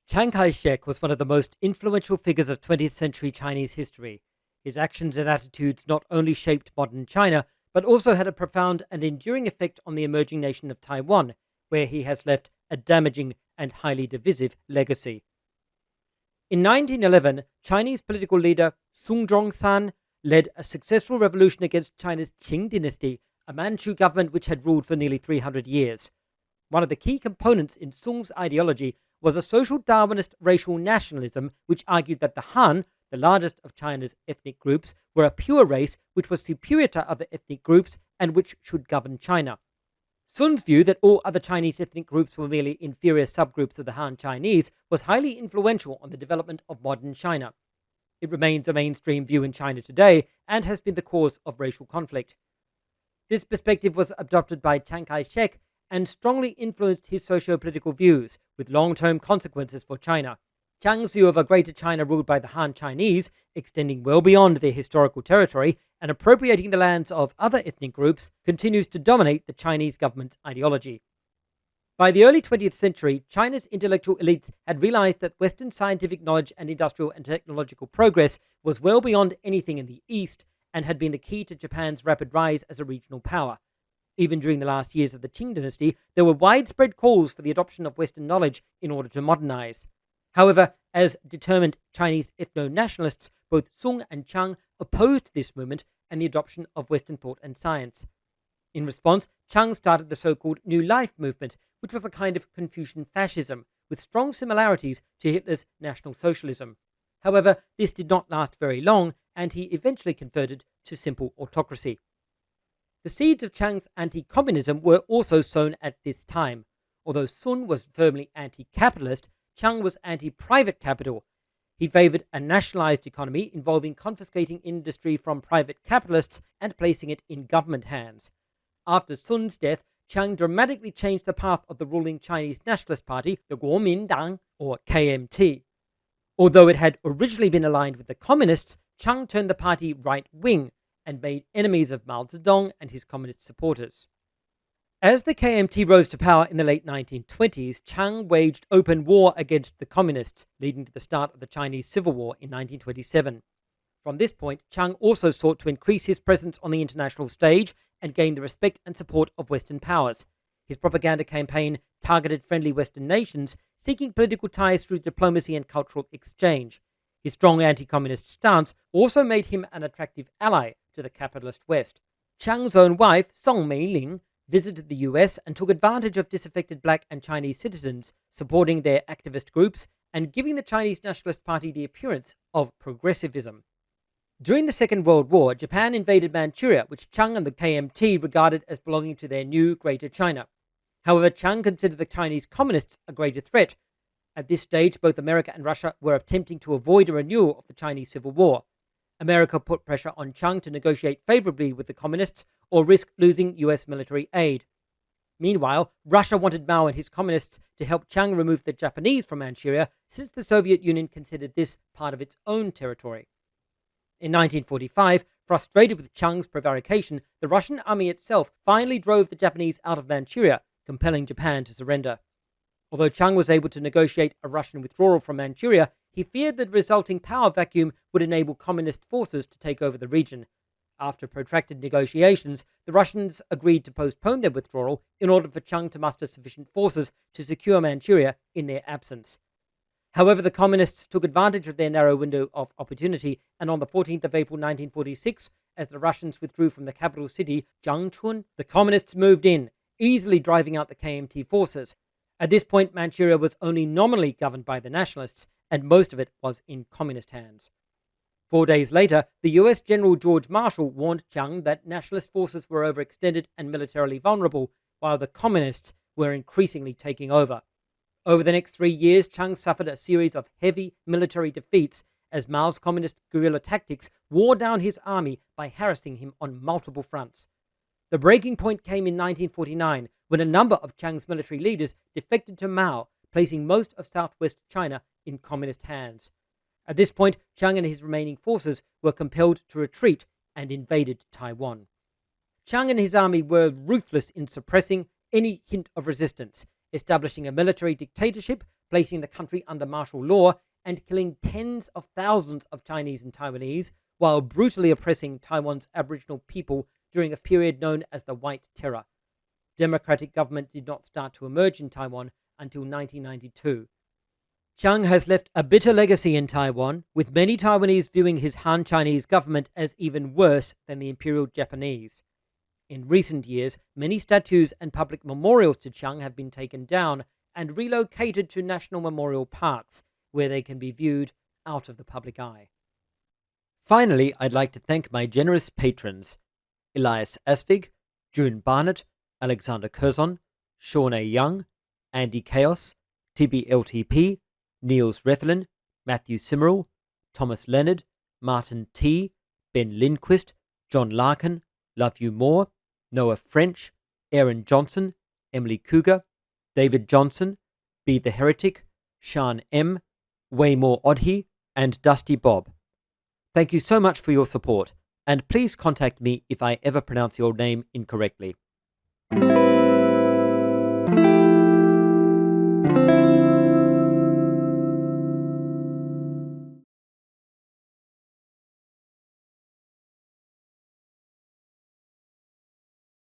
Chiang Kai Shek was one of the most influential figures of 20th century Chinese history. His actions and attitudes not only shaped modern China, but also had a profound and enduring effect on the emerging nation of Taiwan, where he has left a damaging and highly divisive legacy. In 1911, Chinese political leader Sun Zhongshan led a successful revolution against China's Qing dynasty, a Manchu government which had ruled for nearly 300 years. One of the key components in Sun's ideology was a social Darwinist racial nationalism which argued that the Han, the largest of China's ethnic groups, were a pure race which was superior to other ethnic groups and which should govern China. Sun's view that all other Chinese ethnic groups were merely inferior subgroups of the Han Chinese was highly influential on the development of modern China. It remains a mainstream view in China today and has been the cause of racial conflict. This perspective was adopted by Chiang Kai Shek and strongly influenced his socio-political views, with long-term consequences for China. Chiang's view of a greater China ruled by the Han Chinese, extending well beyond their historical territory and appropriating the lands of other ethnic groups, continues to dominate the Chinese government's ideology. By the early 20th century, China's intellectual elites had realized that Western scientific knowledge and industrial and technological progress was well beyond anything in the East and had been the key to Japan's rapid rise as a regional power. Even during the last years of the Qing dynasty, there were widespread calls for the adoption of Western knowledge in order to modernize. However, as determined Chinese ethno-nationalists, both Sun and Chiang opposed this movement and the adoption of Western thought and science. In response, Chiang started the so-called New Life movement, which was a kind of Confucian fascism, with strong similarities to Hitler's National Socialism. However, this did not last very long, and he eventually converted to simple autocracy. The seeds of Chiang's anti-communism were also sown at this time. Although Sun was firmly anti-capitalist, Chiang was anti-private capital. He favored a nationalized economy involving confiscating industry from private capitalists and placing it in government hands. After Sun's death, Chiang dramatically changed the path of the ruling Chinese Nationalist Party, the Kuomintang, or KMT. Although it had originally been aligned with the communists, Chiang turned the party right-wing and made enemies of Mao Zedong and his communist supporters. As the KMT rose to power in the late 1920s, Chiang waged open war against the communists, leading to the start of the Chinese Civil War in 1927. From this point, Chiang also sought to increase his presence on the international stage and gain the respect and support of Western powers. His propaganda campaign targeted friendly Western nations, seeking political ties through diplomacy and cultural exchange. His strong anti-communist stance also made him an attractive ally to the capitalist West. Chiang's own wife, Song Meiling, visited the US and took advantage of disaffected black and Chinese citizens, supporting their activist groups and giving the Chinese Nationalist Party the appearance of progressivism. During the Second World War, Japan invaded Manchuria, which Chiang and the KMT regarded as belonging to their new Greater China. However, Chiang considered the Chinese communists a greater threat. At this stage, both America and Russia were attempting to avoid a renewal of the Chinese Civil War. America put pressure on Chiang to negotiate favorably with the communists or risk losing US military aid. Meanwhile, Russia wanted Mao and his communists to help Chiang remove the Japanese from Manchuria, since the Soviet Union considered this part of its own territory. In 1945, frustrated with Chiang's prevarication, the Russian army itself finally drove the Japanese out of Manchuria, compelling Japan to surrender. Although Chiang was able to negotiate a Russian withdrawal from Manchuria, he feared that the resulting power vacuum would enable communist forces to take over the region. After protracted negotiations, the Russians agreed to postpone their withdrawal in order for Chiang to muster sufficient forces to secure Manchuria in their absence. However, the communists took advantage of their narrow window of opportunity, and on the 14th of April 1946, as the Russians withdrew from the capital city, Jiangchun, the communists moved in, easily driving out the KMT forces. At this point, Manchuria was only nominally governed by the nationalists, and most of it was in communist hands. 4 days later, the US General George Marshall warned Chiang that nationalist forces were overextended and militarily vulnerable, while the communists were increasingly taking over. Over the next 3 years, Chiang suffered a series of heavy military defeats as Mao's communist guerrilla tactics wore down his army by harassing him on multiple fronts. The breaking point came in 1949, when a number of Chiang's military leaders defected to Mao, placing most of southwest China in communist hands. At this point, Chiang and his remaining forces were compelled to retreat and invaded Taiwan. Chiang and his army were ruthless in suppressing any hint of resistance, establishing a military dictatorship placing the country under martial law and killing tens of thousands of Chinese and Taiwanese, while brutally oppressing Taiwan's Aboriginal people during a period known as the White Terror. Democratic government did not start to emerge in Taiwan until 1992. Cheng has left a bitter legacy in Taiwan, with many Taiwanese viewing his Han Chinese government as even worse than the Imperial Japanese. In recent years, many statues and public memorials to Cheng have been taken down and relocated to national memorial parks, where they can be viewed out of the public eye. Finally, I'd like to thank my generous patrons: Elias Asvig, June Barnett, Alexander Curzon, Sean A. Young, Andy Chaos, TBLTP, Niels Rethlin, Matthew Simmerall, Thomas Leonard, Martin T., Ben Lindquist, John Larkin, Love You More, Noah French, Aaron Johnson, Emily Cougar, David Johnson, Be the Heretic, Sean M., Waymore Odhi, and Dusty Bob. Thank you so much for your support, and please contact me if I ever pronounce your name incorrectly.